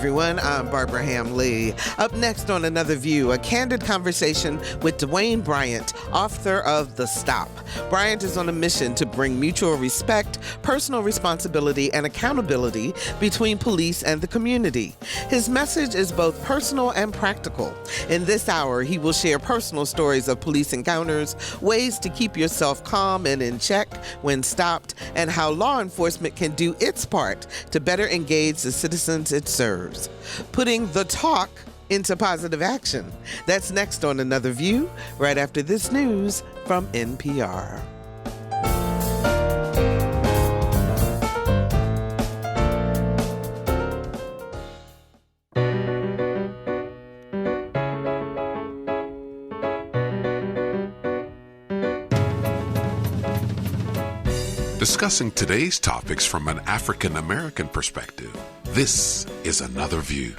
everyone. I'm Barbara Ham-Lee. Up next on Another View, a candid conversation with Dwayne Bryant, author of The Stop. Bryant is on a mission to bring mutual respect, personal responsibility, and accountability between police and the community. His message is both personal and practical. In this hour, he will share personal stories of police encounters, ways to keep yourself calm and in check when stopped, and how law enforcement can do its part to better engage the citizens it serves, putting the talk into positive action. That's next on Another View, right after this news from NPR. Discussing today's topics from an African-American perspective, this is Another View.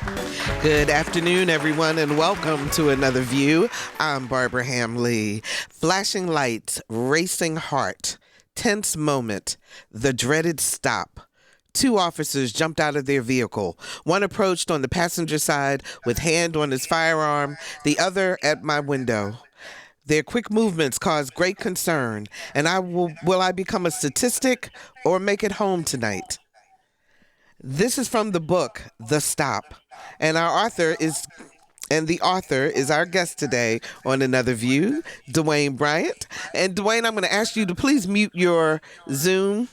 Good afternoon, everyone, and welcome to Another View. I'm Barbara Ham-Lee. Flashing lights, racing heart, tense moment, the dreaded stop. Two officers jumped out of their vehicle. One approached on the passenger side with hand on his firearm, the other at my window. Their quick movements caused great concern, and will I become a statistic or make it home tonight? This is from the book, The Stop, and the author is our guest today on Another View, Dwayne Bryant. And Dwayne, I'm going to ask you to please mute your Zoom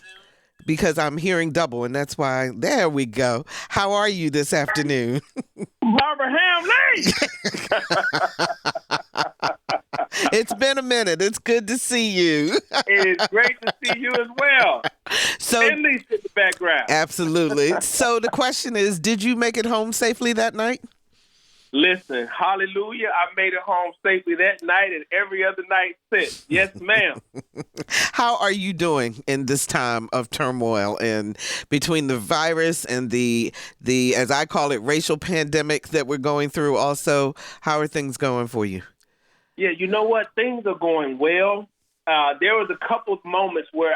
because I'm hearing double, and that's why, there we go. How are you this afternoon? Barbara Ham-Lee! It's been a minute. It's good to see you. It's great to see you as well. So, at least in the background. Absolutely. So the question is, did you make it home safely that night? Listen, hallelujah. I made it home safely that night and every other night since. Yes, ma'am. How are you doing in this time of turmoil and between the virus and the as I call it, racial pandemic that we're going through also? How are things going for you? Yeah, you know what? Things are going well. There was a couple of moments where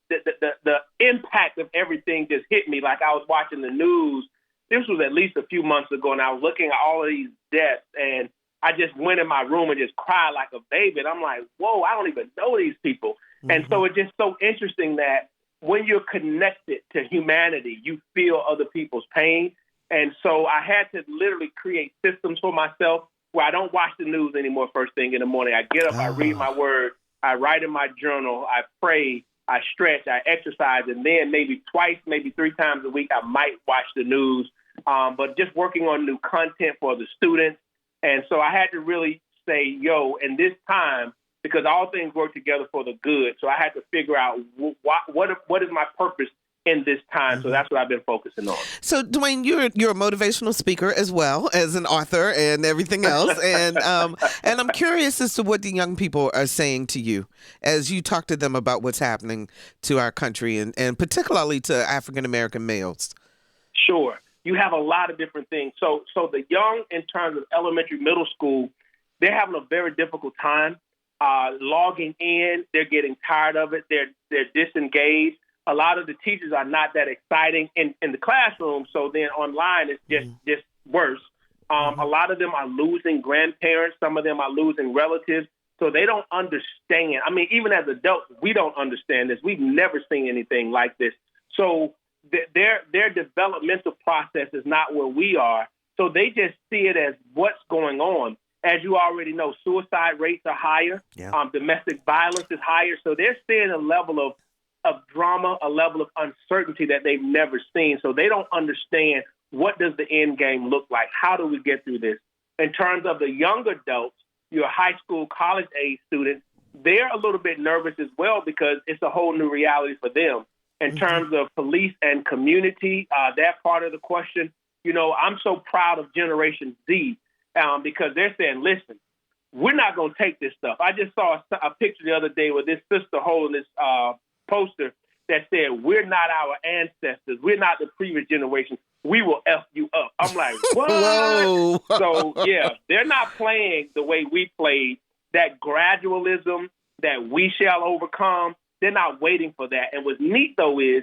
the impact of everything just hit me. Like I was watching the news. This was at least a few months ago, and I was looking at all of these deaths, and I just went in my room and just cried like a baby. And I'm like, whoa, I don't even know these people. Mm-hmm. And so it's just so interesting that when you're connected to humanity, you feel other people's pain. And so I had to literally create systems for myself where I don't watch the news anymore first thing in the morning. I get up, I read my word, I write in my journal, I pray, I stretch, I exercise, and then maybe twice, maybe 3 times a week, I might watch the news. But just working on new content for the students. And so I had to really say, in this time, because all things work together for the good. So I had to figure out what is my purpose in this time. So that's what I've been focusing on. So Dwayne, you're a motivational speaker as well as an author and everything else. And I'm curious as to what the young people are saying to you as you talk to them about what's happening to our country and particularly to African-American males. Sure. You have a lot of different things. So the young, in terms of elementary, middle school, they're having a very difficult time logging in. They're getting tired of it. They're disengaged. A lot of the teachers are not that exciting in the classroom. So then online, it's just worse. A lot of them are losing grandparents. Some of them are losing relatives. So they don't understand. I mean, even as adults, we don't understand this. We've never seen anything like this. So their developmental process is not where we are. So they just see it as what's going on. As you already know, suicide rates are higher. Yeah. Domestic violence is higher. So they're seeing a level of drama, a level of uncertainty that they've never seen. So they don't understand what does the end game look like? How do we get through this? In terms of the young adults, your high school, college age students, they're a little bit nervous as well because it's a whole new reality for them. In terms of police and community, that part of the question, I'm so proud of Generation Z because they're saying, listen, we're not going to take this stuff. I just saw a picture the other day with this sister holding this poster that said, we're not our ancestors. We're not the previous generation. We will F you up. I'm like, what? Whoa. So, yeah, they're not playing the way we played, that gradualism that we shall overcome. They're not waiting for that. And what's neat, though, is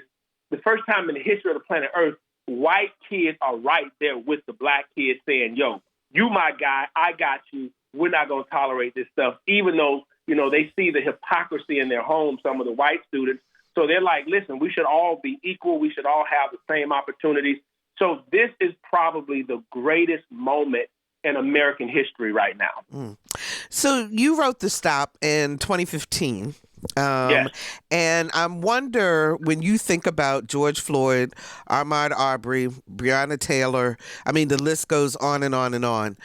the first time in the history of the planet Earth, white kids are right there with the black kids saying, yo, you my guy, I got you. We're not going to tolerate this stuff, even though, they see the hypocrisy in their home, some of the white students. So they're like, listen, we should all be equal. We should all have the same opportunities. So this is probably the greatest moment in American history right now. So you wrote The Stop in 2015. Yes. And I wonder, when you think about George Floyd, Ahmaud Arbery, Breonna Taylor, I mean, the list goes on and on and on.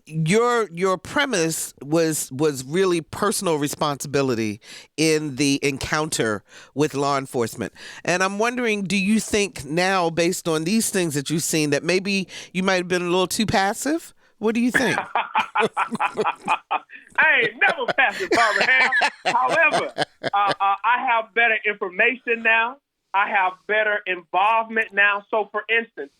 Your premise was really personal responsibility in the encounter with law enforcement. And I'm wondering, do you think now, based on these things that you've seen, that maybe you might have been a little too passive? What do you think? I ain't never passive, Barbara. However, I have better information now. I have better involvement now. So, for instance,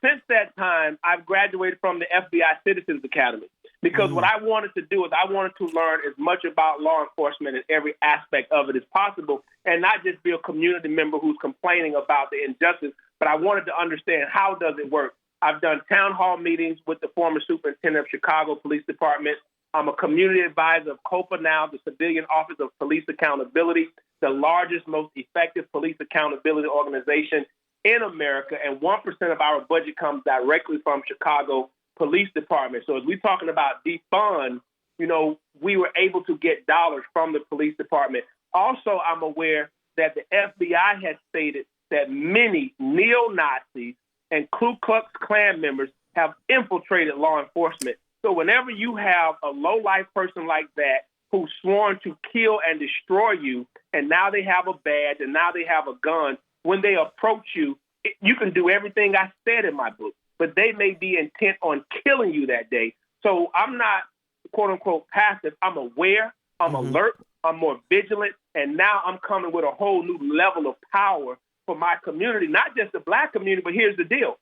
since that time, I've graduated from the FBI Citizens Academy because what I wanted to do is I wanted to learn as much about law enforcement and every aspect of it as possible, and not just be a community member who's complaining about the injustice, but I wanted to understand, how does it work? I've done town hall meetings with the former superintendent of Chicago Police Department. I'm a community advisor of COPA now, the Civilian Office of Police Accountability, the largest, most effective police accountability organization in America. And 1% of our budget comes directly from Chicago Police Department. So as we're talking about defund, we were able to get dollars from the police department. Also, I'm aware that the FBI has stated that many neo-Nazis and Ku Klux Klan members have infiltrated law enforcement. So whenever you have a low-life person like that who's sworn to kill and destroy you, and now they have a badge and now they have a gun, when they approach you, you can do everything I said in my book, but they may be intent on killing you that day. So I'm not, quote-unquote, passive. I'm aware, I'm alert, I'm more vigilant, and now I'm coming with a whole new level of power for my community, not just the black community, but here's the deal.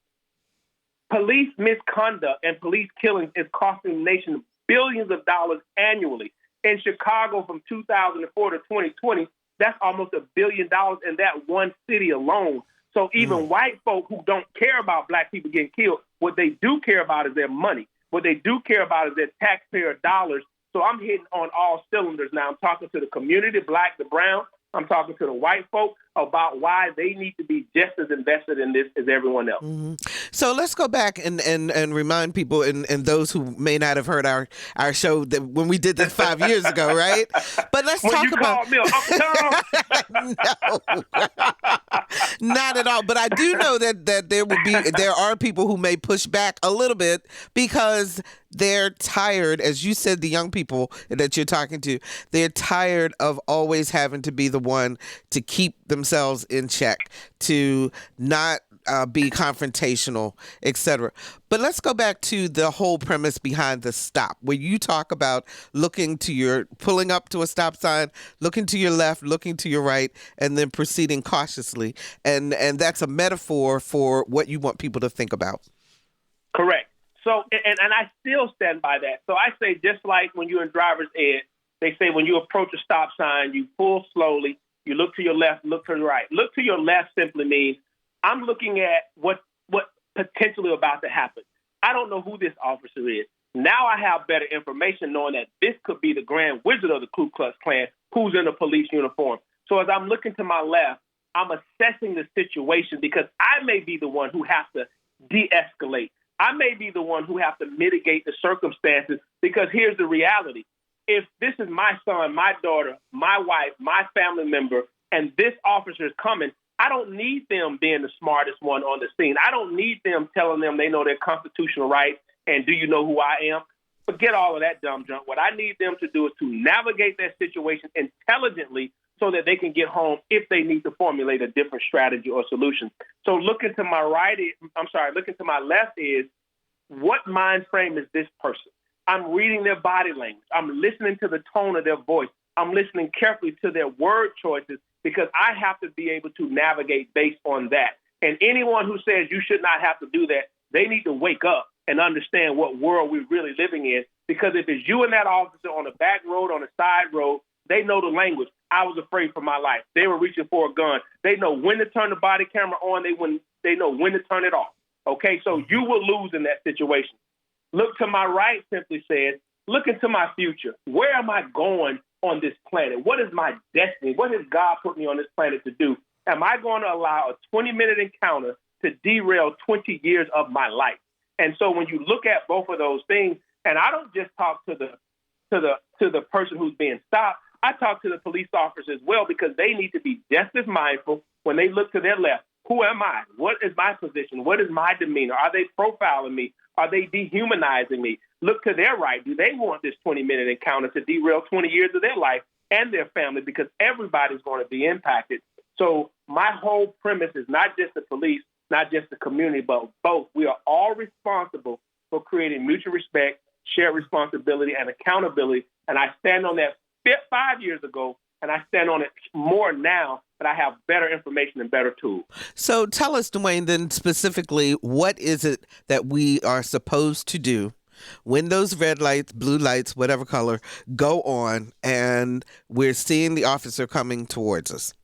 Police misconduct and police killings is costing the nation billions of dollars annually. In Chicago from 2004 to 2020, that's almost $1 billion in that one city alone. So even white folk who don't care about black people getting killed, what they do care about is their money. What they do care about is their taxpayer dollars. So I'm hitting on all cylinders now. I'm talking to the community, black, the brown. I'm talking to the white folk about why they need to be just as invested in this as everyone else. So let's go back and remind people and those who may not have heard our show that when we did this 5 years ago, right? But let's when talk you about. Called me Uncle Tom. No, not at all. But I do know that there are people who may push back a little bit because they're tired, as you said, the young people that you're talking to, they're tired of always having to be the one to keep themselves in check, to not be confrontational, etc. But let's go back to the whole premise behind The Stop, where you talk about pulling up to a stop sign, looking to your left, looking to your right, and then proceeding cautiously. And that's a metaphor for what you want people to think about. Correct. So, and I still stand by that. So I say, just like when you're in driver's ed, they say when you approach a stop sign, you pull slowly, you look to your left, look to the right. Look to your left simply means I'm looking at what potentially about to happen. I don't know who this officer is. Now I have better information knowing that this could be the Grand Wizard of the Ku Klux Klan who's in a police uniform. So as I'm looking to my left, I'm assessing the situation because I may be the one who has to de-escalate. I may be the one who have to mitigate the circumstances because here's the reality. If this is my son, my daughter, my wife, my family member, and this officer is coming, I don't need them being the smartest one on the scene. I don't need them telling them they know their constitutional rights and do you know who I am? Forget all of that dumb junk. What I need them to do is to navigate that situation intelligently so that they can get home if they need to formulate a different strategy or solution. So looking to my left is, what mind frame is this person? I'm reading their body language. I'm listening to the tone of their voice. I'm listening carefully to their word choices because I have to be able to navigate based on that. And anyone who says you should not have to do that, they need to wake up and understand what world we're really living in. Because if it's you and that officer on the back road, on the side road, they know the language. I was afraid for my life. They were reaching for a gun. They know when to turn the body camera on. They know when to turn it off. Okay, so you will lose in that situation. Look to my right simply says, look into my future. Where am I going on this planet? What is my destiny? What has God put me on this planet to do? Am I going to allow a 20-minute encounter to derail 20 years of my life? And so when you look at both of those things, and I don't just talk to the person who's being stopped, I talk to the police officers as well, because they need to be just as mindful when they look to their left. Who am I? What is my position? What is my demeanor? Are they profiling me? Are they dehumanizing me? Look to their right. Do they want this 20-minute encounter to derail 20 years of their life and their family? Because everybody's going to be impacted. So my whole premise is not just the police, not just the community, but both. We are all responsible for creating mutual respect, shared responsibility, and accountability. And I stand on that 5 years ago, and I stand on it more now that I have better information and better tools. So tell us, Dwayne, then specifically, what is it that we are supposed to do when those red lights, blue lights, whatever color, go on and we're seeing the officer coming towards us?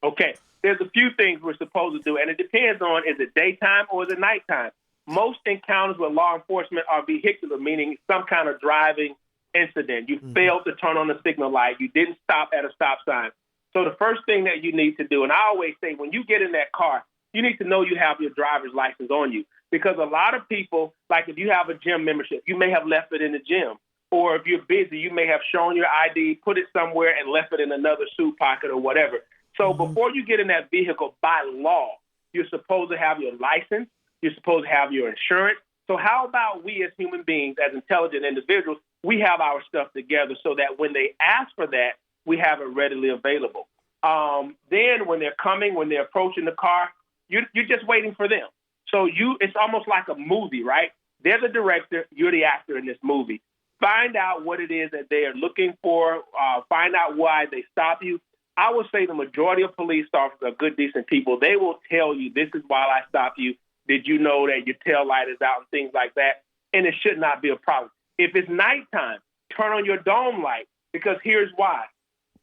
Okay, there's a few things we're supposed to do, and it depends on, is it daytime or is it nighttime? Most encounters with law enforcement are vehicular, meaning some kind of driving incident. You failed to turn on the signal light. You didn't stop at a stop sign. So the first thing that you need to do, and I always say, when you get in that car, you need to know you have your driver's license on you, because a lot of people, like if you have a gym membership, you may have left it in the gym. Or if you're busy, you may have shown your ID, put it somewhere, and left it in another suit pocket or whatever. So before you get in that vehicle, by law, you're supposed to have your license. You're supposed to have your insurance. So how about we as human beings, as intelligent individuals, we have our stuff together so that when they ask for that, we have it readily available. Then when they're coming, when they're approaching the car, you're just waiting for them. So it's almost like a movie, right? They're the director, you're the actor in this movie. Find out what it is that they are looking for. Find out why they stop you. I would say the majority of police officers are good, decent people. They will tell you, this is why I stopped you. Did you know that your tail light is out and things like that? And it should not be a problem. If it's nighttime, turn on your dome light, because here's why.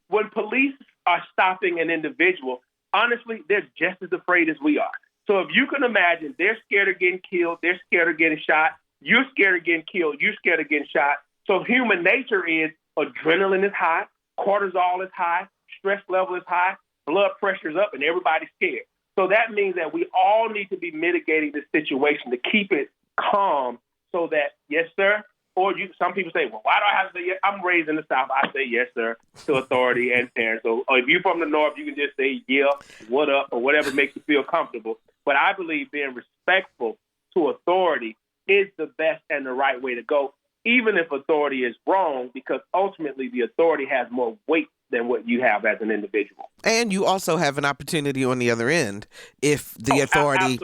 When police are stopping an individual, honestly, they're just as afraid as we are. So if you can imagine, they're scared of getting killed, they're scared of getting shot, you're scared of getting killed, you're scared of getting shot. So human nature is adrenaline is high, cortisol is high, stress level is high, blood pressure is up, and everybody's scared. So that means that we all need to be mitigating this situation to keep it calm so that, yes, sir, or some people say, well, why do I have to say yes? I'm raised in the South. I say yes, sir, to authority and parents. So if you're from the North, you can just say, yeah, what up, or whatever makes you feel comfortable. But I believe being respectful to authority is the best and the right way to go, even if authority is wrong, because ultimately the authority has more weight than what you have as an individual. And you also have an opportunity on the other end if the authority...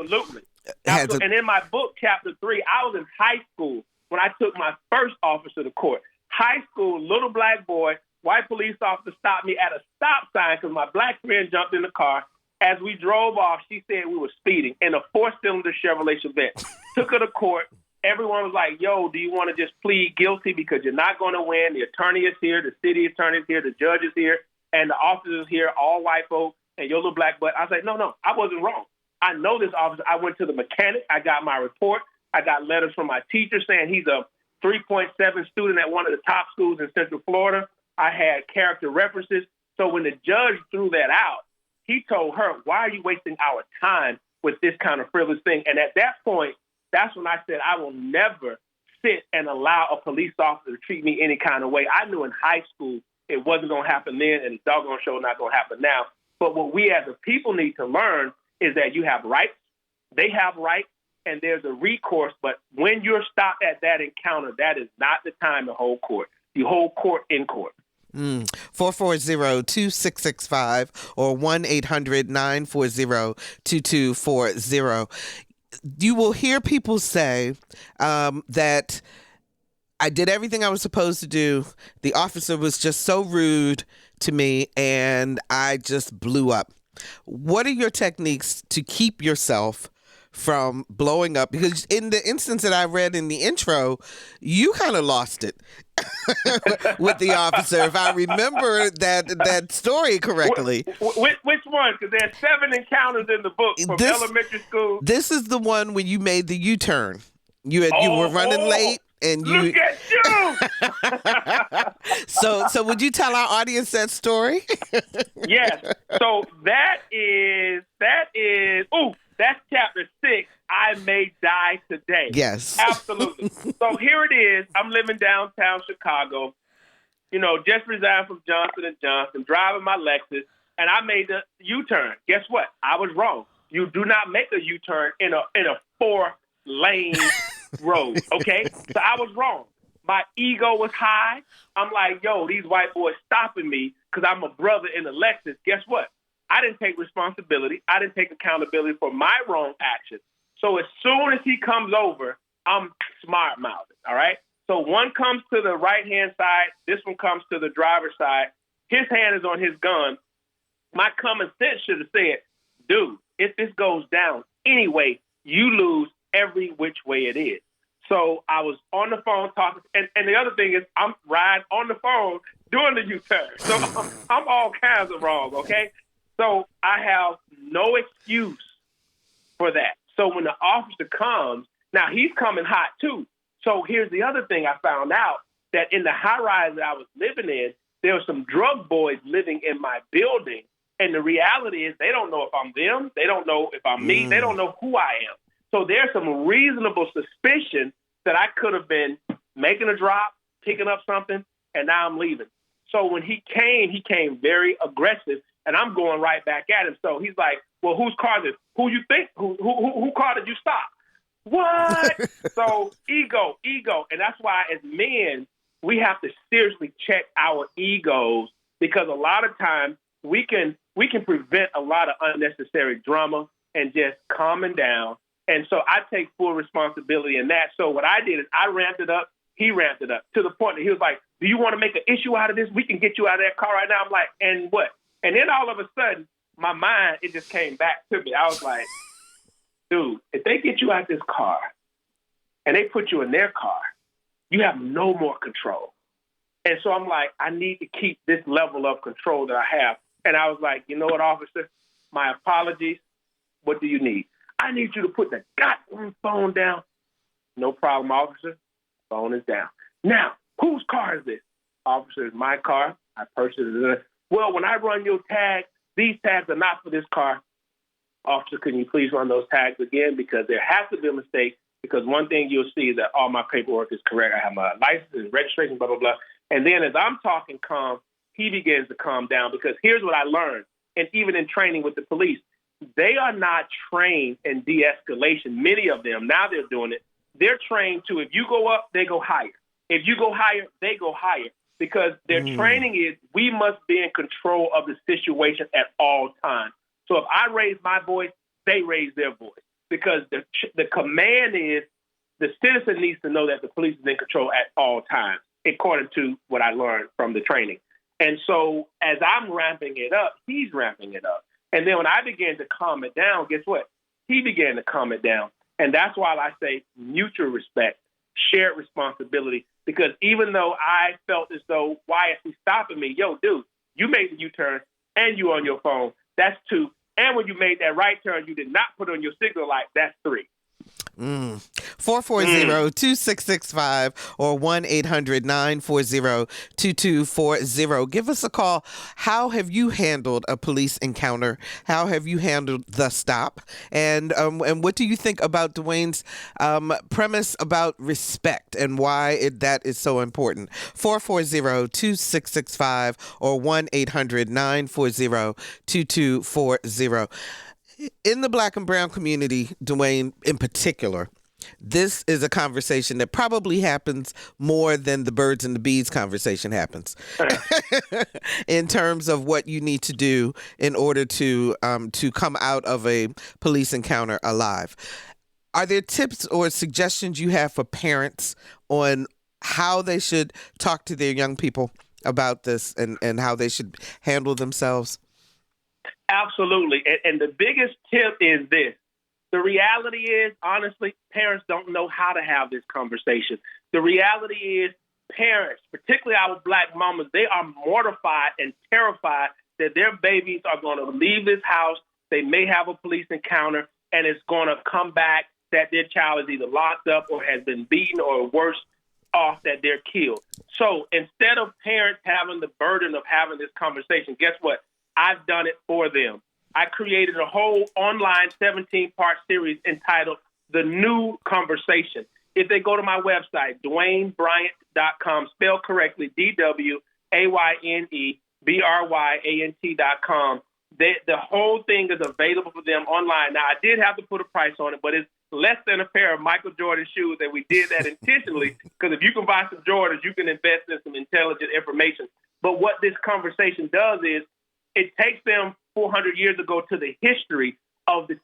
Absolutely. And in my book, Chapter 3, I was in high school when I took my first officer to court. High school, little black boy, white police officer stopped me at a stop sign because my black friend jumped in the car. As we drove off, she said we were speeding in a 4-cylinder Chevrolet Chevette. Took her to court. Everyone was like, yo, do you want to just plead guilty because you're not going to win? The attorney is here, the city attorney is here, the judge is here, and the officers here, all white folk, and your little black butt. I was like, no, I wasn't wrong. I know this officer. I went to the mechanic. I got my report. I got letters from my teacher saying he's a 3.7 student at one of the top schools in Central Florida. I had character references. So when the judge threw that out, he told her, why are you wasting our time with this kind of frivolous thing? And at that point, that's when I said, I will never sit and allow a police officer to treat me any kind of way. I knew in high school it wasn't going to happen then, and it's doggone sure not going to happen now. But what we as a people need to learn is that you have rights, they have rights, and there's a recourse. But when you're stopped at that encounter, that is not the time to hold court. You hold court in court. 440-2665 or 1-800-940-2240. You will hear people say that I did everything I was supposed to do. The officer was just so rude to me and I just blew up. What are your techniques to keep yourself from blowing up? Because in the instance that I read in the intro, you kind of lost it with the officer, if I remember that story correctly. Which one? Because there's 7 encounters in the book from elementary school. This is the one when you made the U-turn. You were running late. And you look at you. So would you tell our audience that story? Yes. So that's chapter 6. I may die today. Yes. Absolutely. So here it is. I'm living downtown Chicago. Just resigned from Johnson & Johnson, driving my Lexus, and I made the U-turn. Guess what? I was wrong. You do not make a U-turn in a 4-lane road, okay? So I was wrong. My ego was high. I'm like, yo, these white boys stopping me because I'm a brother in a Lexus. Guess what? I didn't take responsibility. I didn't take accountability for my wrong actions. So as soon as he comes over, I'm smart-mouthing, all right? So one comes to the right-hand side. This one comes to the driver's side. His hand is on his gun. My common sense should have said, dude, if this goes down anyway, you lose every which way it is. So I was on the phone talking, and the other thing is I'm riding on the phone doing the U-turn. So I'm all kinds of wrong, okay? So I have no excuse for that. So when the officer comes, now he's coming hot too. So here's the other thing I found out, that in the high-rise that I was living in, there were some drug boys living in my building. And the reality is they don't know if I'm them. They don't know if I'm me. They don't know who I am. So there's some reasonable suspicion that I could have been making a drop, picking up something, and now I'm leaving. So when he came very aggressive, and I'm going right back at him. So he's like, well, whose car is it? Who you think? Who car did you stop? What? So ego. And that's why as men, we have to seriously check our egos, because a lot of times we can prevent a lot of unnecessary drama and just calming down. And so I take full responsibility in that. So what I did is I ramped it up. He ramped it up to the point that he was like, do you want to make an issue out of this? We can get you out of that car right now. I'm like, and what? And then all of a sudden, my mind, it just came back to me. I was like, dude, if they get you out of this car and they put you in their car, you have no more control. And so I'm like, I need to keep this level of control that I have. And I was like, you know what, officer? My apologies. What do you need? I need you to put the goddamn phone down. No problem, officer. Phone is down. Now, whose car is this? Officer, it's my car. I purchased it. Well, when I run your tags, these tags are not for this car. Officer, can you please run those tags again? Because there has to be a mistake. Because one thing you'll see is that all my paperwork is correct. I have my license and registration, blah, blah, blah. And then as I'm talking calm, he begins to calm down. Because here's what I learned, and even in training with the police, they are not trained in de-escalation. Many of them, now they're doing it. They're trained to, if you go up, they go higher. If you go higher, they go higher. Because their training is, we must be in control of the situation at all times. So if I raise my voice, they raise their voice. Because the command is, the citizen needs to know that the police is in control at all times, according to what I learned from the training. And so as I'm ramping it up, he's ramping it up. And then when I began to calm it down, guess what? He began to calm it down. And that's why I say mutual respect, shared responsibility. Because even though I felt as though, why is he stopping me? Yo, dude, you made the U-turn and you on your phone. That's 2. And when you made that right turn, you did not put on your signal light. That's 3. 440-2665 or 1-800-940-2240. Give us a call. How have you handled a police encounter? How have you handled the stop? And what do you think about Dwayne's premise about respect and why that is so important? 440-2665 or 1-800-940-2240. In the Black and brown community, Dwayne, in particular, this is a conversation that probably happens more than the birds and the bees conversation happens in terms of what you need to do in order to come out of a police encounter alive. Are there tips or suggestions you have for parents on how they should talk to their young people about this and how they should handle themselves? Absolutely. And the biggest tip is this. The reality is, honestly, parents don't know how to have this conversation. The reality is parents, particularly our Black mamas, they are mortified and terrified that their babies are going to leave this house. They may have a police encounter, and it's going to come back that their child is either locked up or has been beaten or worse off, that they're killed. So instead of parents having the burden of having this conversation, guess what? I've done it for them. I created a whole online 17-part series entitled The New Conversation. If they go to my website, DwayneBryant.com, spelled correctly, DWAYNEBRYANT.com, the whole thing is available for them online. Now, I did have to put a price on it, but it's less than a pair of Michael Jordan shoes, and we did that intentionally because if you can buy some Jordans, you can invest in some intelligent information. But what this conversation does is it takes them 400 years ago to the history of the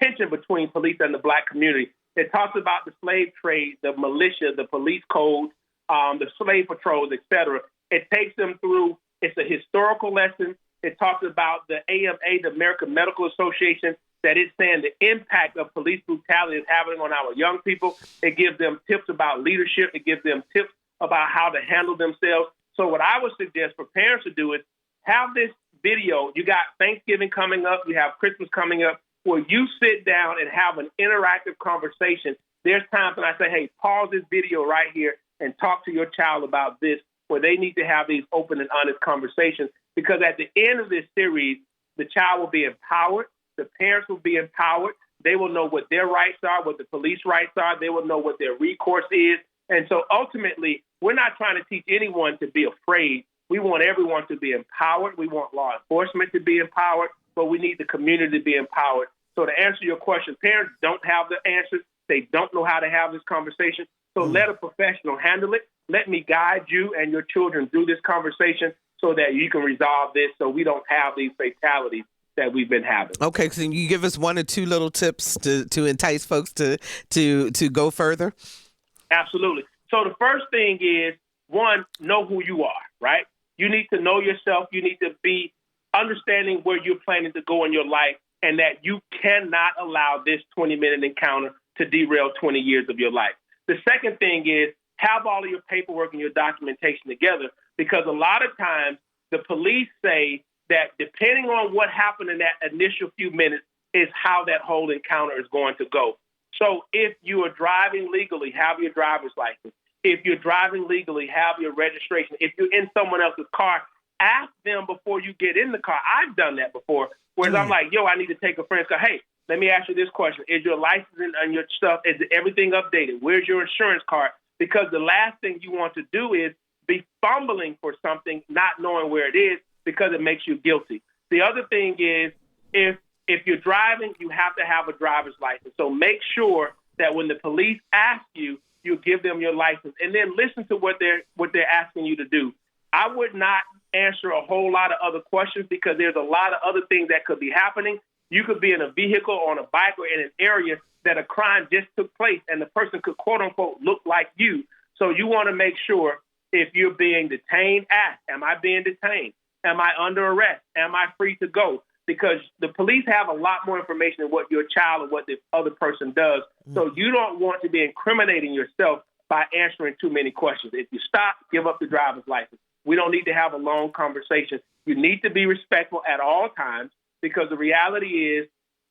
tension between police and the Black community. It talks about the slave trade, the militia, the police code, the slave patrols, etc. It takes them through. It's a historical lesson. It talks about the AMA, the American Medical Association, that it's saying the impact of police brutality is having on our young people. It gives them tips about leadership. It gives them tips about how to handle themselves. So what I would suggest for parents to do is have this video. You got Thanksgiving coming up. You have Christmas coming up, where you sit down and have an interactive conversation. There's times when I say, hey, pause this video right here and talk to your child about this, where they need to have these open and honest conversations. Because at the end of this series, the child will be empowered. The parents will be empowered. They will know what their rights are, what the police rights are. They will know what their recourse is. And so ultimately, we're not trying to teach anyone to be afraid. We want everyone to be empowered. We want law enforcement to be empowered, but we need the community to be empowered. So to answer your question, parents don't have the answers. They don't know how to have this conversation. So let a professional handle it. Let me guide you and your children through this conversation so that you can resolve this so we don't have these fatalities that we've been having. Okay, so you give us one or two little tips to entice folks to go further? Absolutely. So the first thing is, one, know who you are, right? You need to know yourself. You need to be understanding where you're planning to go in your life, and that you cannot allow this 20-minute encounter to derail 20 years of your life. The second thing is, have all of your paperwork and your documentation together, because a lot of times the police say that depending on what happened in that initial few minutes is how that whole encounter is going to go. So if you are driving legally, have your driver's license. If you're driving legally, have your registration. If you're in someone else's car, ask them before you get in the car. I've done that before, whereas I'm like, yo, I need to take a friend's car. Hey, let me ask you this question. Is your license and your stuff, is everything updated? Where's your insurance card? Because the last thing you want to do is be fumbling for something, not knowing where it is, because it makes you guilty. The other thing is, if you're driving, you have to have a driver's license. So make sure that when the police ask you, you give them your license, and then listen to what they're asking you to do. I would not answer a whole lot of other questions, because there's a lot of other things that could be happening. You could be in a vehicle, on a bike, or in an area that a crime just took place, and the person could, quote unquote, look like you. So you want to make sure, if you're being detained, ask, am I being detained? Am I under arrest? Am I free to go? Because the police have a lot more information than what your child or what the other person does. So you don't want to be incriminating yourself by answering too many questions. If you stop, give up the driver's license. We don't need to have a long conversation. You need to be respectful at all times, because the reality is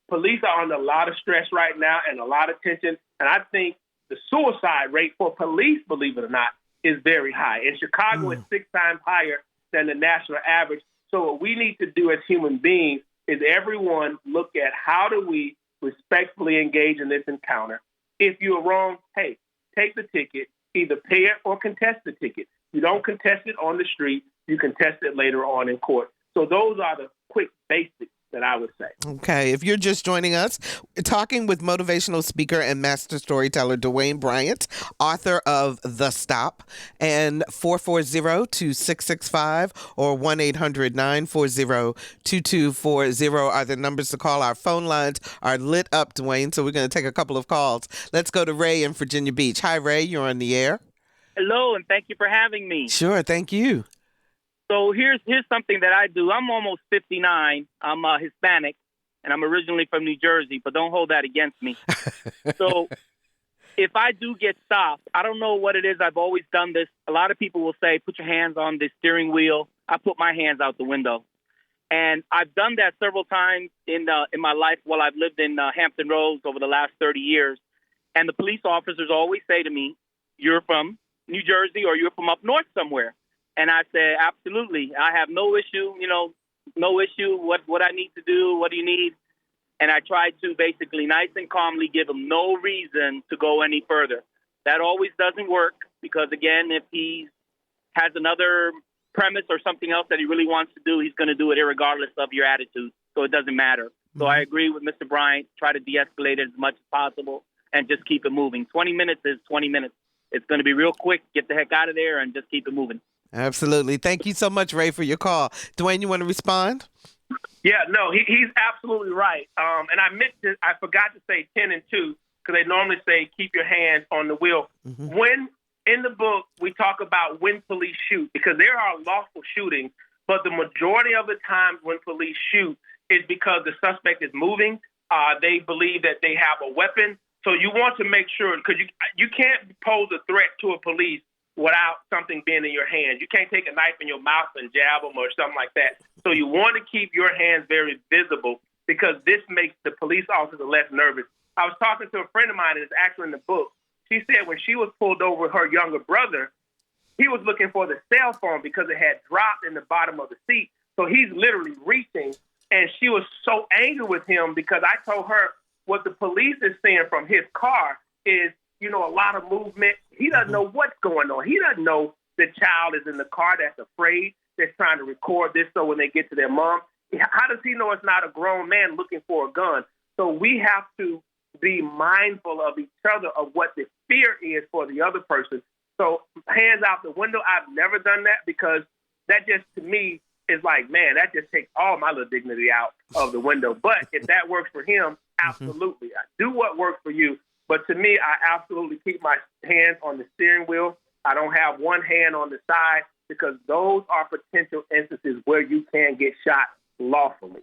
police are under a lot of stress right now and a lot of tension. And I think the suicide rate for police, believe it or not, is very high. In Chicago, it's 6 times higher than the national average. So what we need to do as human beings is everyone look at how do we respectfully engage in this encounter. If you're wrong, hey, take the ticket, either pay it or contest the ticket. You don't contest it on the street, you contest it later on in court. So those are the quick basics that I would say. Okay, if you're just joining us, we're talking with motivational speaker and master storyteller Dwayne Bryant, author of The Stop, and 440-2665 or 1-800-940-2240 are the numbers to call. Our phone lines are lit up, Dwayne, so we're going to take a couple of calls. Let's go to Ray in Virginia Beach. Hi, Ray, you're on the air. Hello, and thank you for having me. Sure, thank you. So here's something that I do. I'm almost 59. I'm Hispanic, and I'm originally from New Jersey, but don't hold that against me. So if I do get stopped, I don't know what it is. I've always done this. A lot of people will say, put your hands on the steering wheel. I put my hands out the window. And I've done that several times in my life while I've lived in Hampton Roads over the last 30 years. And the police officers always say to me, you're from New Jersey or you're from up north somewhere. And I say, absolutely. I have no issue, no issue. What I need to do, what do you need? And I try to basically nice and calmly give him no reason to go any further. That always doesn't work because, again, if he has another premise or something else that he really wants to do, he's going to do it irregardless of your attitude. So it doesn't matter. So I agree with Mr. Bryant. Try to de-escalate it as much as possible and just keep it moving. 20 minutes is 20 minutes. It's going to be real quick. Get the heck out of there and just keep it moving. Absolutely. Thank you so much, Ray, for your call. Dwayne, you want to respond? Yeah, no, he's absolutely right. And I forgot to say 10 and 2 because they normally say keep your hands on the wheel. Mm-hmm. When in the book we talk about when police shoot, because there are lawful shootings, but the majority of the times when police shoot is because the suspect is moving. They believe that they have a weapon. So you want to make sure, because you can't pose a threat to a police without something being in your hands. You can't take a knife in your mouth and jab them or something like that. So you want to keep your hands very visible because this makes the police officer less nervous. I was talking to a friend of mine, and it's actually in the book. She said when she was pulled over with her younger brother, he was looking for the cell phone because it had dropped in the bottom of the seat. So he's literally reaching, and she was so angry with him because I told her what the police is seeing from his car is, a lot of movement. He doesn't know what's going on. He doesn't know the child is in the car that's afraid, that's trying to record this so when they get to their mom. How does he know it's not a grown man looking for a gun? So we have to be mindful of each other of what the fear is for the other person. So hands out the window, I've never done that because that just, to me, is like, man, that just takes all my little dignity out of the window. But if that works for him, absolutely. Do what works for you. But to me, I absolutely keep my hands on the steering wheel. I don't have one hand on the side because those are potential instances where you can get shot lawfully.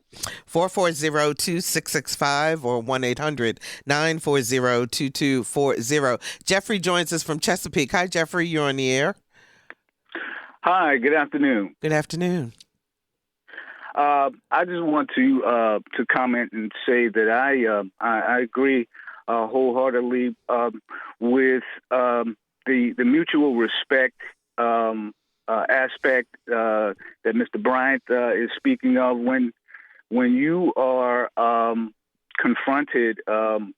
440-2665 or 1-800-940-2240. Jeffrey joins us from Chesapeake. Hi, Jeffrey. You're on the air. Hi, good afternoon. Good afternoon. I just want to comment and say that I agree wholeheartedly with the mutual respect aspect that Mr. Bryant is speaking of. When you are confronted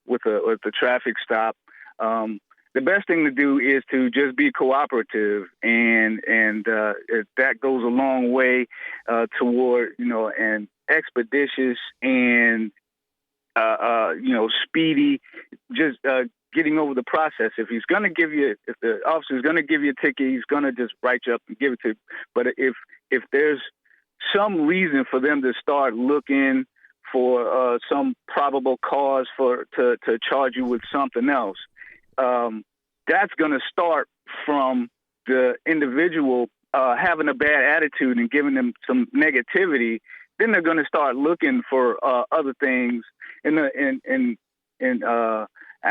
with a traffic stop, the best thing to do is to just be cooperative, and that goes a long way toward an expeditious and speedy, just getting over the process. If the officer's going to give you a ticket, he's going to just write you up and give it to you. But if there's some reason for them to start looking for some probable cause to charge you with something else, that's going to start from the individual having a bad attitude and giving them some negativity. Then they're going to start looking for other things. And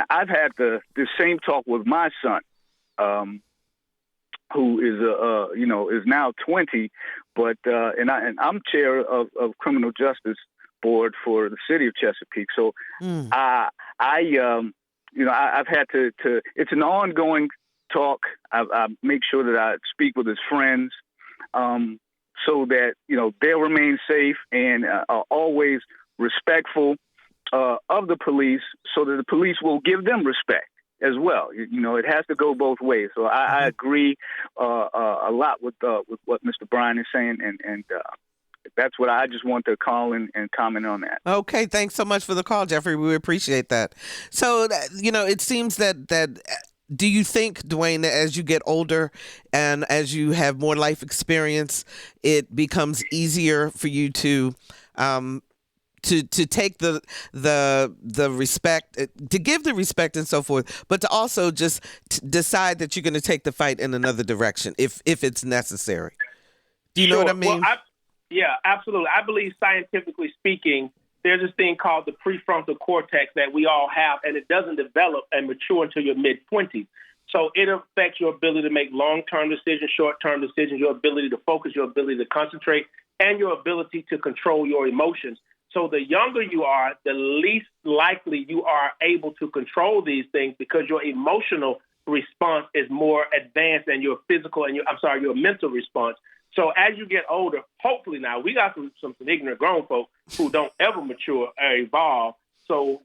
I've had the same talk with my son, who is now 20, but I'm chair of criminal justice board for the city of Chesapeake. So I've had to. It's an ongoing talk. I make sure that I speak with his friends, so that they'll remain safe and are always respectful of the police, so that the police will give them respect as well. It has to go both ways. So I agree a lot with what Mr. Bryant is saying, and that's what I just want to call and comment on that. Okay, thanks so much for the call, Jeffrey. We appreciate that. So, it seems that do you think, Dwayne, that as you get older and as you have more life experience, it becomes easier for you to take the respect, to give the respect and so forth, but to also just decide that you're going to take the fight in another direction if it's necessary? Do you know what I mean? Well, yeah, absolutely. I believe scientifically speaking, there's this thing called the prefrontal cortex that we all have, and it doesn't develop and mature until your mid-20s. So it affects your ability to make long-term decisions, short-term decisions, your ability to focus, your ability to concentrate, and your ability to control your emotions. So the younger you are, the least likely you are able to control these things because your emotional response is more advanced than your physical and your mental response. So as you get older, hopefully now, we got some ignorant grown folk who don't ever mature or evolve. So,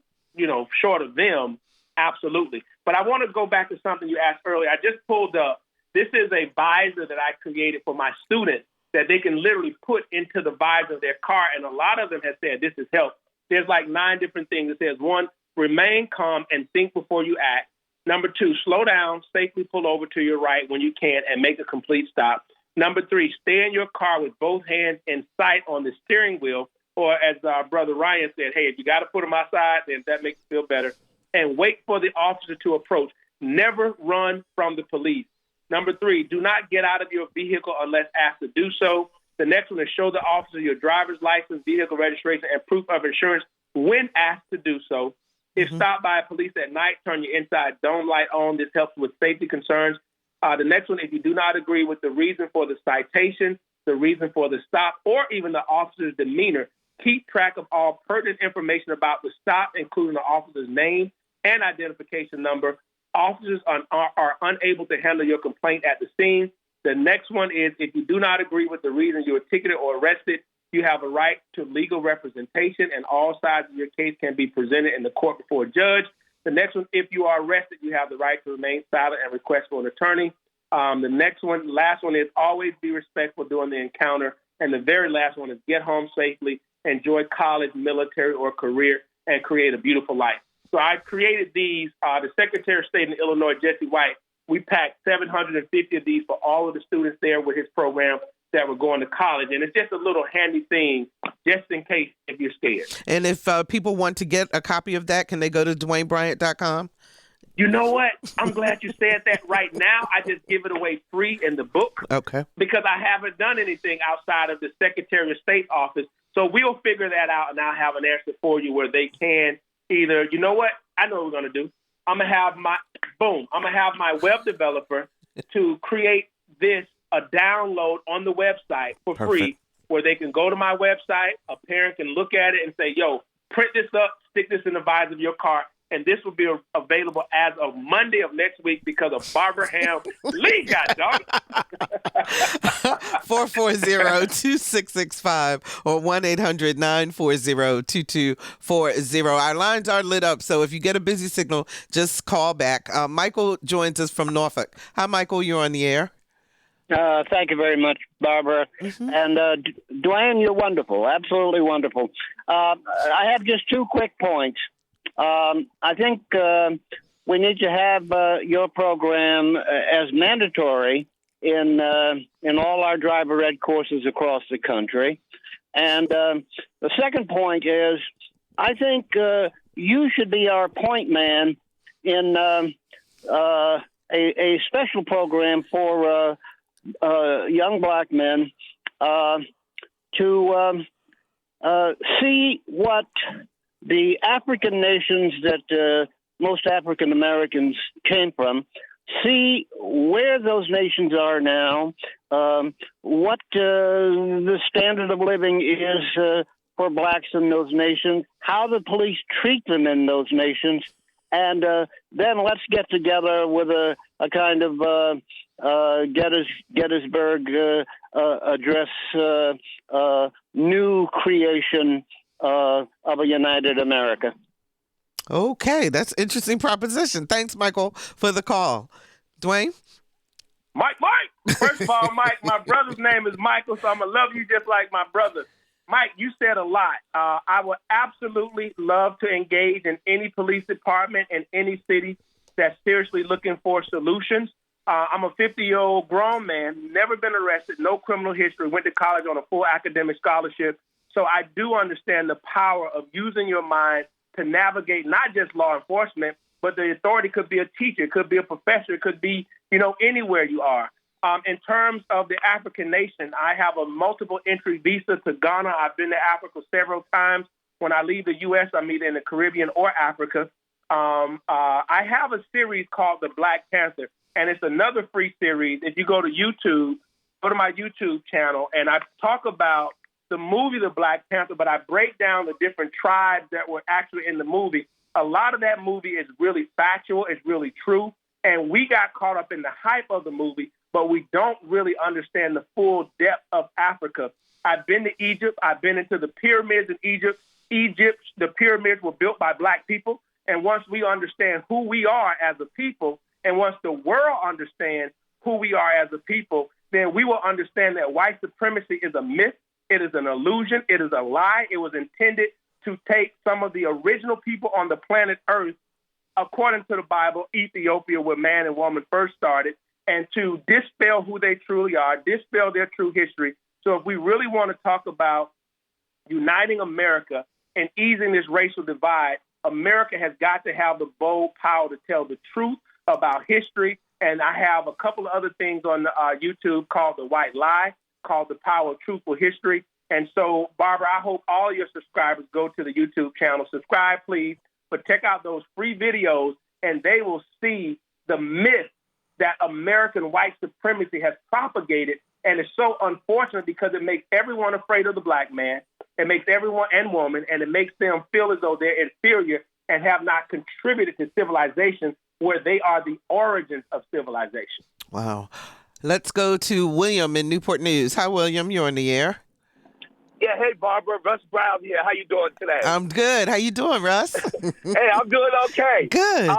short of them, absolutely. But I want to go back to something you asked earlier. I just pulled up. This is a visor that I created for my students that they can literally put into the visor of their car. And a lot of them have said this has helped. There's like 9 different things. It says, 1, remain calm and think before you act. Number 2, slow down, safely pull over to your right when you can and make a complete stop. Number 3, stay in your car with both hands in sight on the steering wheel. Or as our brother Ryan said, hey, if you got to put them outside, then that makes you feel better. And wait for the officer to approach. Never run from the police. Number 3, do not get out of your vehicle unless asked to do so. The next one is show the officer your driver's license, vehicle registration, and proof of insurance when asked to do so. If stopped by police at night, turn your inside dome light on. This helps with safety concerns. The next one, if you do not agree with the reason for the citation, the reason for the stop, or even the officer's demeanor, keep track of all pertinent information about the stop, including the officer's name and identification number. Officers are unable to handle your complaint at the scene. The next one is if you do not agree with the reason you were ticketed or arrested, you have a right to legal representation, and all sides of your case can be presented in the court before a judge. The next one, if you are arrested, you have the right to remain silent and request for an attorney. The last one is always be respectful during the encounter. And the very last one is get home safely, enjoy college, military, or career, and create a beautiful life. So I created these. The Secretary of State in Illinois, Jesse White, we packed 750 of these for all of the students there with his program that were going to college. And it's just a little handy thing just in case if you're scared. And if people want to get a copy of that, can they go to DwayneBryant.com? You know what? I'm glad you said that. Right now, I just give it away free in the book. Okay. Because I haven't done anything outside of the Secretary of State office. So we'll figure that out, and I'll have an answer for you where they can either, you know what? I know what we're going to do. I'm going to have my web developer to create this, a download on the website for free, where they can go to my website, a parent can look at it and say, yo, print this up, stick this in the visor of your car, and this will be available as of Monday of next week because of Barbara Ham Lee, goddamn. 440-2665 or 1-800-940-2240. Our lines are lit up, so if you get a busy signal, just call back. Michael joins us from Norfolk. Hi, Michael. You're on the air. Thank you very much, Barbara. And Dwayne, you're wonderful, absolutely wonderful. I have just 2 quick points. I think we need to have your program as mandatory in all our driver ed courses across the country. And the second point is, I think you should be our point man in a special program for young black men to see what the African nations that most African Americans came from, see where those nations are now, what the standard of living is for blacks in those nations, how the police treat them in those nations, and then let's get together with a kind of Gettysburg address, new creation of a united America. Okay, that's an interesting proposition. Thanks, Michael, for the call. Dwayne? Mike. First of all, Mike, my brother's name is Michael, so I'm going to love you just like my brother. Mike, you said a lot. I would absolutely love to engage in any police department in any city that's seriously looking for solutions. I'm a 50-year-old grown man, never been arrested, no criminal history, went to college on a full academic scholarship. So I do understand the power of using your mind to navigate not just law enforcement, but the authority could be a teacher, it could be a professor, it could be, anywhere you are. In terms of the African nation, I have a multiple entry visa to Ghana. I've been to Africa several times. when I leave the U.S., I'm either in the Caribbean or Africa. I have a series called The Black Panther, and it's another free series. If you go to YouTube, go to my YouTube channel, and I talk about the movie The Black Panther, but I break down the different tribes that were actually in the movie. A lot of that movie is really factual, it's really true, and we got caught up in the hype of the movie, but we don't really understand the full depth of Africa. I've been to Egypt. I've been into the pyramids in Egypt. The pyramids were built by Black people, and once we understand who we are as a people, and once the world understands who we are as a people, then we will understand that white supremacy is a myth. It is an illusion. It is a lie. It was intended to take some of the original people on the planet Earth, according to the Bible, Ethiopia, where man and woman first started, and to dispel who they truly are, dispel their true history. So if we really want to talk about uniting America and easing this racial divide, America has got to have the bold power to tell the truth about history. And I have a couple of other things on YouTube called The White Lie, called The Power of Truthful History. And so, Barbara, I hope all your subscribers go to the YouTube channel. Subscribe, please, but check out those free videos, and they will see the myth that American white supremacy has propagated. And it's so unfortunate because it makes everyone afraid of the Black man. It makes everyone and woman, and it makes them feel as though they're inferior and have not contributed to civilization, where they are the origins of civilization. Wow. Let's go to William in Newport News. Hi, William. You're on the air. Yeah, hey, Barbara. Russ Brown here. How you doing today? I'm good. How you doing, Russ? Hey, I'm doing okay. Good.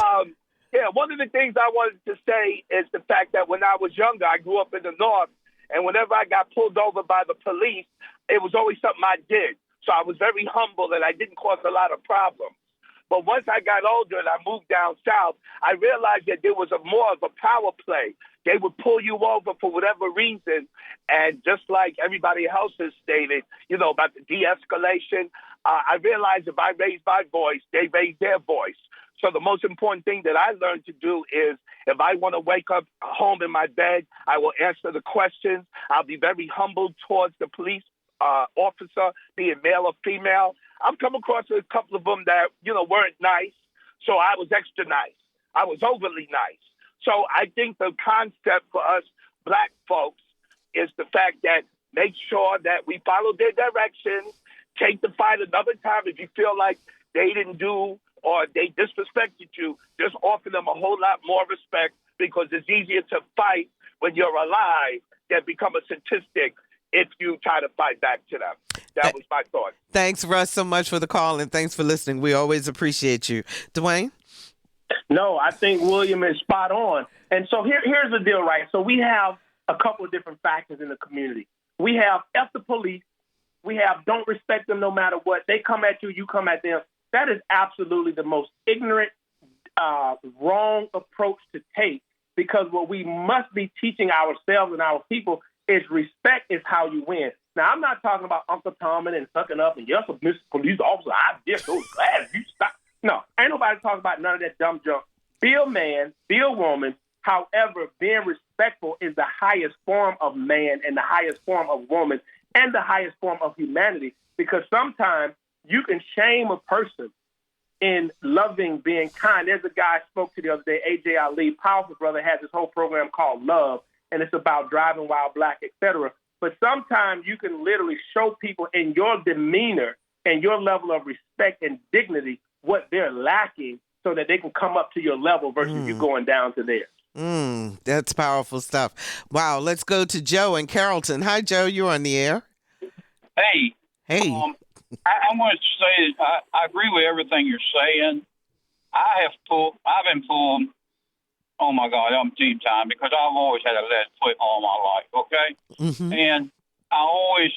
Yeah, one of the things I wanted to say is the fact that when I was younger, I grew up in the North, and whenever I got pulled over by the police, it was always something I did. So I was very humble, and I didn't cause a lot of problems. But once I got older and I moved down south, I realized that there was more of a power play. They would pull you over for whatever reason. And just like everybody else has stated, about the de-escalation, I realized if I raise my voice, they raise their voice. So the most important thing that I learned to do is if I want to wake up home in my bed, I will answer the questions. I'll be very humble towards the police officer, be it male or female. I've come across a couple of them that, weren't nice. So I was extra nice. I was overly nice. So I think the concept for us Black folks is the fact that make sure that we follow their directions, take the fight another time. If you feel like they didn't do or they disrespected you, just offer them a whole lot more respect, because it's easier to fight when you're alive than become a statistic if you try to fight back to them. That was my thought. Thanks, Russ, so much for the call, and thanks for listening. We always appreciate you. Dwayne? No, I think William is spot on. And so here's the deal, right? So we have a couple of different factors in the community. We have F the police. We have don't respect them no matter what. They come at you, you come at them. That is absolutely the most ignorant, wrong approach to take, because what we must be teaching ourselves and our people is respect is how you win. Now, I'm not talking about Uncle Tom and sucking up and yes, Mr. Police Officer, I'm just so glad you stopped. No, ain't nobody talking about none of that dumb junk. Be a man, be a woman. However, being respectful is the highest form of man and the highest form of woman and the highest form of humanity, because sometimes you can shame a person in loving, being kind. There's a guy I spoke to the other day, AJ Ali, powerful brother, has this whole program called Love, and it's about driving while Black, etc. But sometimes you can literally show people in your demeanor and your level of respect and dignity what they're lacking so that they can come up to your level versus you going down to theirs. That's powerful stuff. Wow, let's go to Joe in Carrollton. Hi, Joe. You're on the air. Hey. Hey. I wanted to say that I agree with everything you're saying. I've been pulled, oh my God, umpteen time, because I've always had a lead foot all my life, okay? Mm-hmm. And I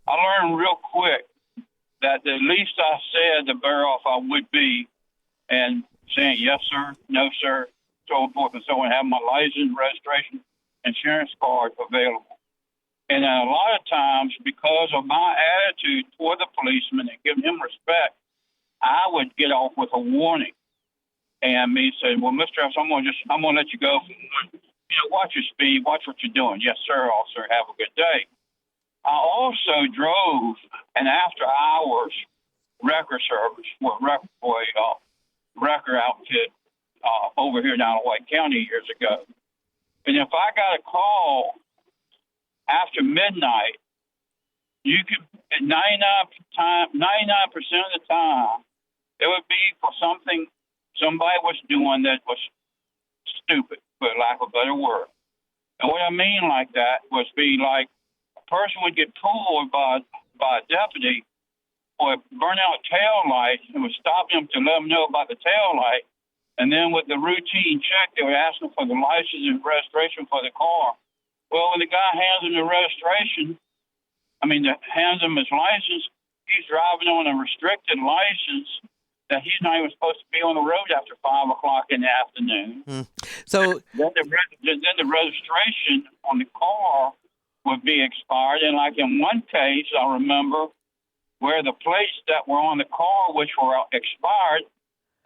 learned real quick that the least I said, the better off I would be. And saying yes, sir, no, sir, so forth and so on, have my license, registration, insurance card available. And a lot of times, because of my attitude toward the policeman and giving him respect, I would get off with a warning. And me say, well, Mr. Evans, I'm gonna let you go. Watch your speed, watch what you're doing. Yes, sir, officer, have a good day. I also drove, and after hours, record service for a record outfit over here down in White County years ago. And if I got a call after midnight, you could at 99% of the time, it would be for something somebody was doing that was stupid, for lack of a better word. And what I mean like that was be like a person would get pulled by a deputy for a burnout tail light and would stop them to let them know about the tail light. And then with the routine check, they would ask them for the license and registration for the car. Well, when the guy hands him the registration, hands him his license, he's driving on a restricted license that he's not even supposed to be on the road after 5 o'clock in the afternoon. So then the registration on the car would be expired. And like in one case, I remember where the plates that were on the car, which were expired,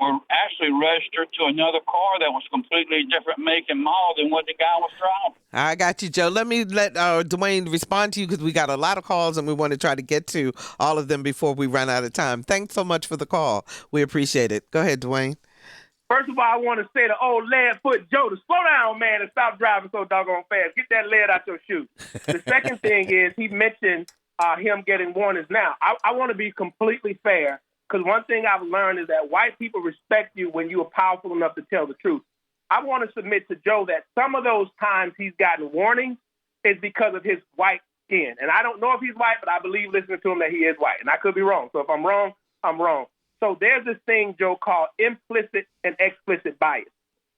were actually registered to another car that was completely different make and model than what the guy was driving. I got you, Joe. Let me let Dwayne respond to you because we got a lot of calls and we want to try to get to all of them before we run out of time. Thanks so much for the call. We appreciate it. Go ahead, Dwayne. First of all, I want to say to old lead-foot Joe to slow down, man, and stop driving so doggone fast. Get that lead out your shoe. The second thing is he mentioned him getting warnings. Now, I want to be completely fair. Because one thing I've learned is that white people respect you when you are powerful enough to tell the truth. I want to submit to Joe that some of those times he's gotten warnings is because of his white skin. And I don't know if he's white, but I believe listening to him that he is white. And I could be wrong. So if I'm wrong, I'm wrong. So there's this thing, Joe, called implicit and explicit bias.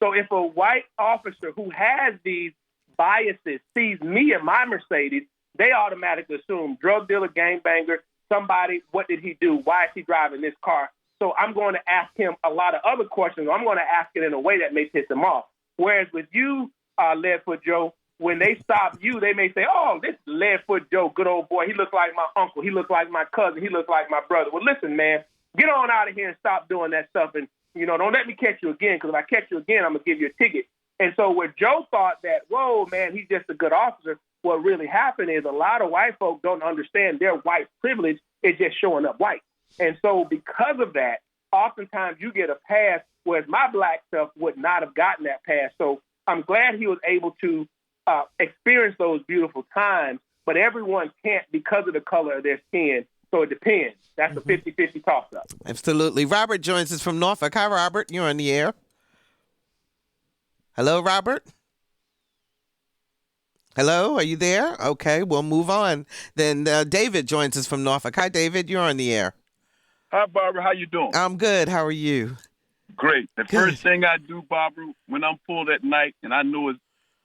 So if a white officer who has these biases sees me in my Mercedes, they automatically assume drug dealer, gangbanger, somebody, what did he do? Why is he driving this car? So I'm going to ask him a lot of other questions. I'm going to ask it in a way that may piss him off. Whereas with you, Leadfoot Joe, when they stop you, they may say, oh, this Leadfoot Joe, good old boy, he looks like my uncle. He looks like my cousin. He looks like my brother. Well, listen, man, get on out of here and stop doing that stuff. And, don't let me catch you again, because if I catch you again, I'm going to give you a ticket. And so where Joe thought that, whoa, man, he's just a good officer, what really happened is a lot of white folk don't understand their white privilege is just showing up white. And so because of that, oftentimes you get a pass, whereas my black self would not have gotten that pass. So I'm glad he was able to experience those beautiful times, but everyone can't because of the color of their skin. So it depends. That's a 50-50 toss-up. Absolutely. Robert joins us from Norfolk. Hi, Robert. You're on the air. Hello, Robert? Hello, are you there? Okay, we'll move on. Then David joins us from Norfolk. Hi, David. You're on the air. Hi, Barbara. How you doing? I'm good. How are you? Great. The first thing I do, Barbara, when I'm pulled at night and I know it's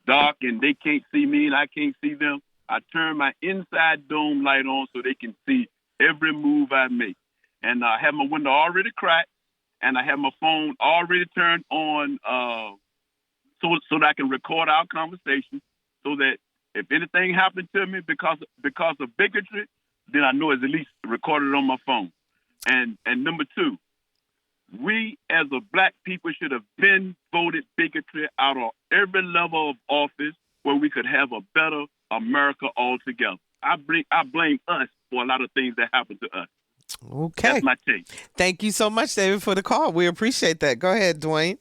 dark and they can't see me and I can't see them, I turn my inside dome light on so they can see every move I make. And I have my window already cracked and I have my phone already turned on so that I can record our conversation. So that if anything happened to me because of bigotry, then I know it's at least recorded on my phone. And number two, we as a black people should have been voted bigotry out of every level of office where we could have a better America altogether. I blame us for a lot of things that happen to us. Okay. That's my take. Thank you so much, David, for the call. We appreciate that. Go ahead, Dwayne.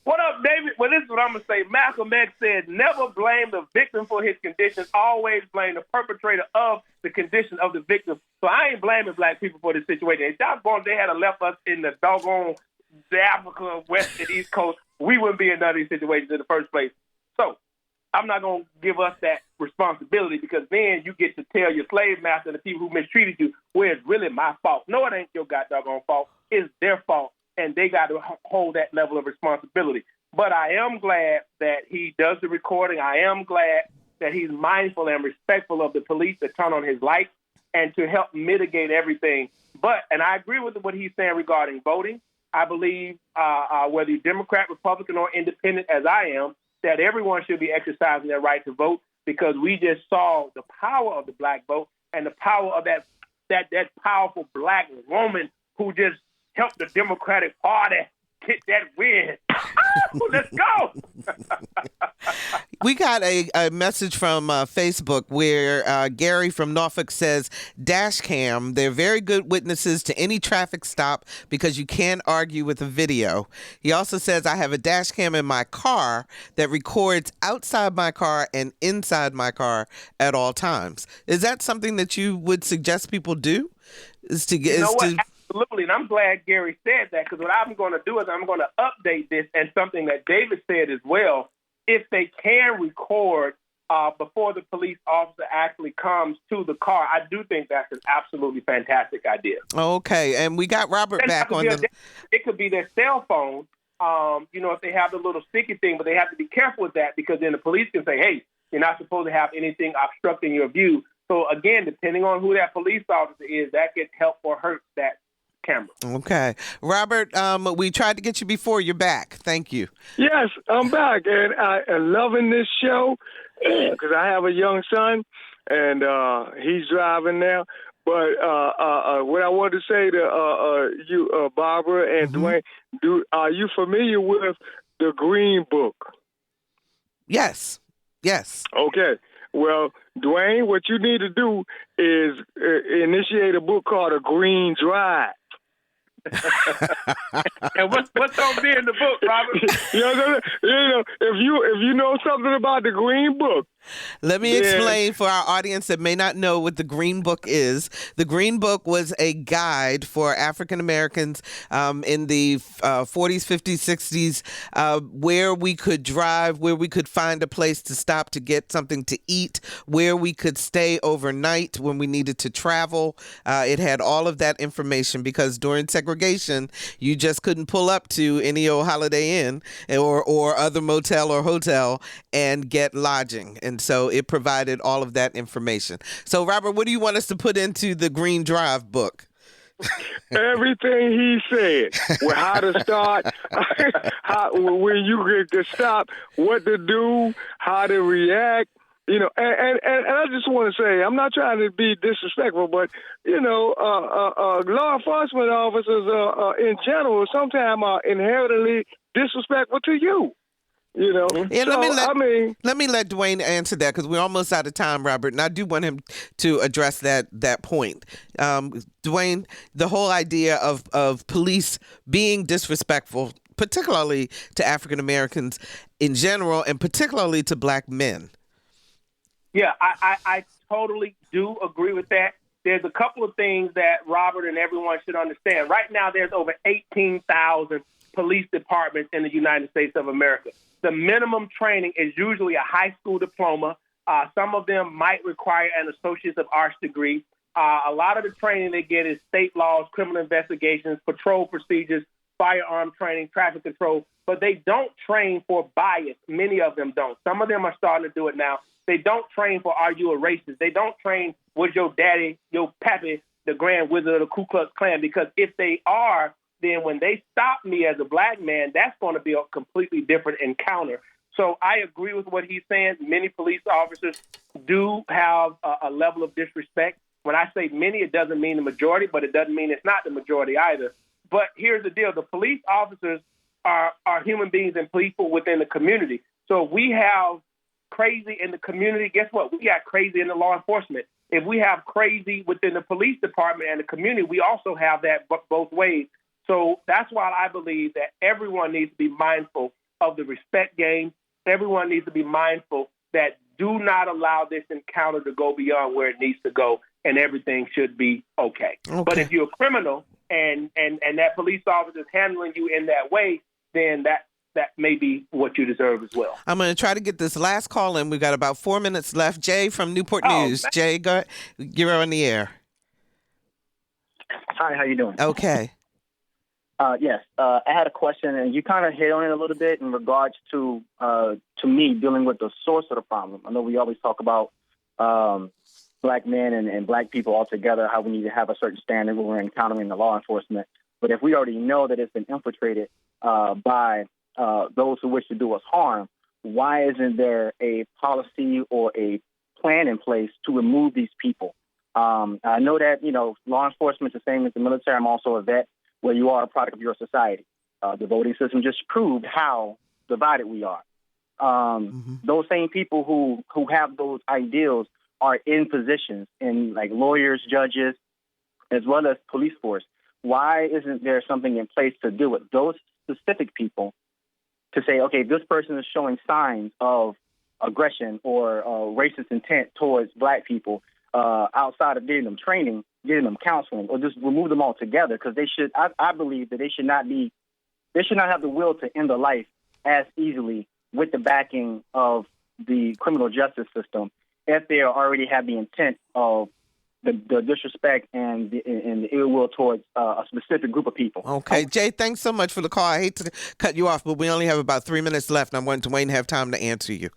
What up, David? Well, this is what I'm going to say. Malcolm X said, never blame the victim for his condition. Always blame the perpetrator of the condition of the victim. So I ain't blaming black people for this situation. If they had left us in the doggone Africa, West and East Coast, we wouldn't be in none of these situations in the first place. So I'm not going to give us that responsibility because then you get to tell your slave master and the people who mistreated you, well, it's really my fault. No, it ain't your goddamn fault. It's their fault. And they got to hold that level of responsibility. But I am glad that he does the recording. I am glad that he's mindful and respectful of the police that turn on his lights and to help mitigate everything. And I agree with what he's saying regarding voting. I believe whether you're Democrat, Republican, or independent, as I am, that everyone should be exercising their right to vote because we just saw the power of the black vote and the power of that powerful black woman who just help the Democratic Party get that win. Let's go. We got a message from Facebook where Gary from Norfolk says, dash cam, they're very good witnesses to any traffic stop because you can't argue with a video. He also says, I have a dash cam in my car that records outside my car and inside my car at all times. Is that something that you would suggest people do? Absolutely, and I'm glad Gary said that, because what I'm going to do is I'm going to update this, and something that David said as well. If they can record before the police officer actually comes to the car, I do think that's an absolutely fantastic idea. Okay, and we got Robert back on the... It could be their cell phone, if they have the little sticky thing, but they have to be careful with that, because then the police can say, hey, you're not supposed to have anything obstructing your view. So, again, depending on who that police officer is, that could help or hurt that camera. Okay. Robert, we tried to get you before. You're back. Thank you. Yes, I'm back, and I'm loving this show because I have a young son, and he's driving now. But what I want to say to you, Barbara and Dwayne, are you familiar with the Green Book? Yes. Okay. Well, Dwayne, what you need to do is initiate a book called A Green Drive. And what's going to be in the book, Robert? If you know something about the Green Book. Let me explain for our audience that may not know what the Green Book is. The Green Book was a guide for African Americans in the 40s, 50s, 60s, where we could drive, where we could find a place to stop to get something to eat, where we could stay overnight when we needed to travel. It had all of that information because during segregation, you just couldn't pull up to any old Holiday Inn or other motel or hotel and get lodging. And so it provided all of that information. So, Robert, what do you want us to put into the Green Drive book? Everything he said. Well, how to start, when you get to stop, what to do, how to react. And I just want to say, I'm not trying to be disrespectful, but, law enforcement officers in general sometimes are inherently disrespectful to you. Yeah, let me let Dwayne answer that because we're almost out of time, Robert, and I do want him to address that point. Dwayne, the whole idea of police being disrespectful, particularly to African Americans in general, and particularly to black men. Yeah, I totally do agree with that. There's a couple of things that Robert and everyone should understand. Right now, there's over 18,000 police departments in the United States of America. The minimum training is usually a high school diploma. Some of them might require an Associate of Arts degree. A lot of the training they get is state laws, criminal investigations, patrol procedures, firearm training, traffic control, but they don't train for bias. Many of them don't. Some of them are starting to do it now. They don't train for are you a racist. They don't train was your daddy, your pappy, the Grand Wizard of the Ku Klux Klan, because if they are, then when they stop me as a black man, that's going to be a completely different encounter. So I agree with what he's saying. Many police officers do have a level of disrespect. When I say many, it doesn't mean the majority, but it doesn't mean it's not the majority either. But here's the deal. The police officers are human beings and people within the community. So we have crazy in the community. Guess what? We got crazy in the law enforcement. If we have crazy within the police department and the community, we also have that both ways. So that's why I believe that everyone needs to be mindful of the respect game. Everyone needs to be mindful that do not allow this encounter to go beyond where it needs to go, and everything should be okay. But if you're a criminal and that police officer is handling you in that way, then that may be what you deserve as well. I'm going to try to get this last call in. We've got about 4 minutes left. Jay from Newport News. Jay, go ahead. You're on the air. Hi, how you doing? Okay. Yes, I had a question, and you kind of hit on it a little bit in regards to me dealing with the source of the problem. I know we always talk about black men and black people all together, how we need to have a certain standard when we're encountering the law enforcement. But if we already know that it's been infiltrated by those who wish to do us harm, why isn't there a policy or a plan in place to remove these people? I know that, law enforcement is the same as the military. I'm also a vet, where you are a product of your society. The voting system just proved how divided we are. those same people who have those ideals are in positions in like lawyers, judges, as well as police force. Why isn't there something in place to deal with those specific people to say, okay, this person is showing signs of aggression or racist intent towards black people outside of getting them training, getting them counseling, or just remove them altogether? Because they should, I believe that they should not have the will to end a life as easily with the backing of the criminal justice system if they already have the intent of the disrespect and the ill will towards a specific group of people. Okay, Jay, thanks so much for the call. I hate to cut you off, but we only have about 3 minutes left, and I want Dwayne to have time to answer you.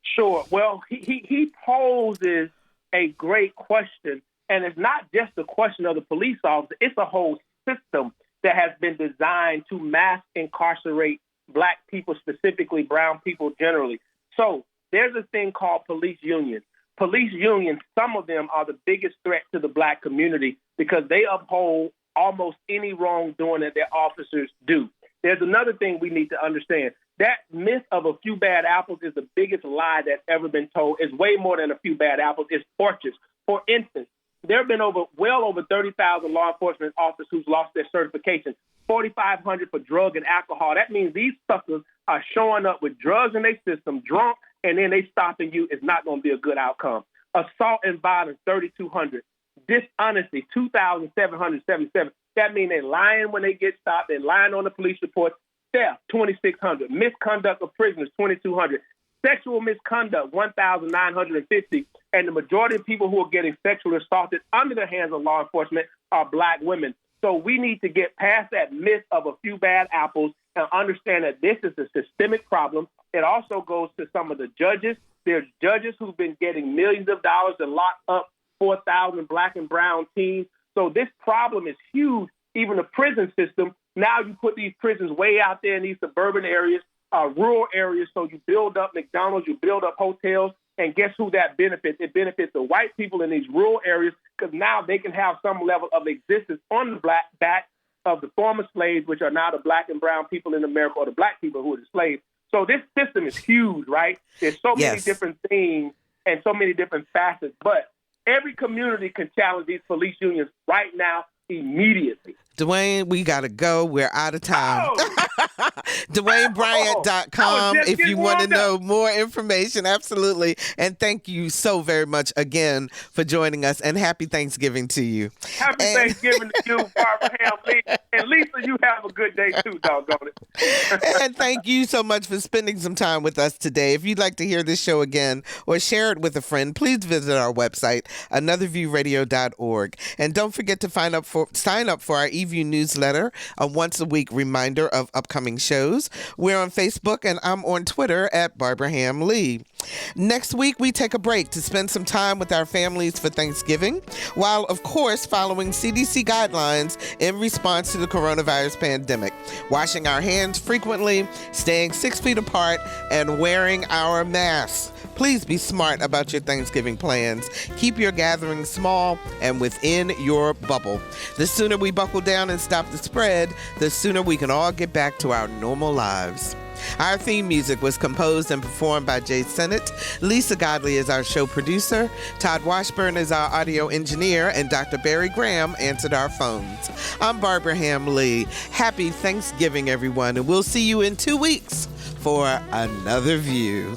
Sure. Well, he poses a great question, and it's not just a question of the police officer. It's a whole system that has been designed to mass incarcerate black people, specifically brown people generally. So there's a thing called police unions. Police unions, some of them are the biggest threat to the black community because they uphold almost any wrongdoing that their officers do. There's another thing we need to understand. That myth of a few bad apples is the biggest lie that's ever been told. It's way more than a few bad apples. It's orchards. For instance, there have been well over 30,000 law enforcement officers who's lost their certification, 4,500 for drug and alcohol. That means these suckers are showing up with drugs in their system, drunk, and then they stopping you. It's not going to be a good outcome. Assault and violence, 3,200. Dishonesty, 2,777. That means they're lying when they get stopped. They're lying on the police report. Theft, 2,600. Misconduct of prisoners, 2,200. Sexual misconduct, 1,950. And the majority of people who are getting sexually assaulted under the hands of law enforcement are black women. So we need to get past that myth of a few bad apples and understand that this is a systemic problem. It also goes to some of the judges. There's judges who've been getting millions of dollars to lock up 4,000 black and brown teens. So this problem is huge. Even the prison system, now you put these prisons way out there in these suburban areas, rural areas, so you build up McDonald's, you build up hotels, and guess who that benefits? It benefits the white people in these rural areas because now they can have some level of existence on the back of the former slaves, which are now the black and brown people in America, or the black people who are the slaves. So this system is huge, right? There's so many different things and so many different facets, but every community can challenge these police unions right now, immediately. Dwayne, we got to go. We're out of time. DwayneBryant.com if you want to know more information. Absolutely. And thank you so very much again for joining us, and happy Thanksgiving to you. Happy Thanksgiving to you, Barbara Ham-Lee. And Lisa, you have a good day too, doggone it. And thank you so much for spending some time with us today. If you'd like to hear this show again or share it with a friend, please visit our website, anotherviewradio.org. And don't forget to sign up for our eView newsletter, a once-a-week reminder of upcoming shows. We're on Facebook, and I'm on Twitter at Barbara Ham-Lee. Next week, we take a break to spend some time with our families for Thanksgiving, while, of course, following CDC guidelines in response to the coronavirus pandemic, washing our hands frequently, staying 6 feet apart, and wearing our masks. Please be smart about your Thanksgiving plans. Keep your gatherings small and within your bubble. The sooner we buckle down and stop the spread, the sooner we can all get back to our normal lives. Our theme music was composed and performed by Jay Sennett. Lisa Godley is our show producer. Todd Washburn is our audio engineer, and Dr. Barry Graham answered our phones. I'm Barbara Ham-Lee. Happy Thanksgiving, everyone, and we'll see you in 2 weeks for Another View.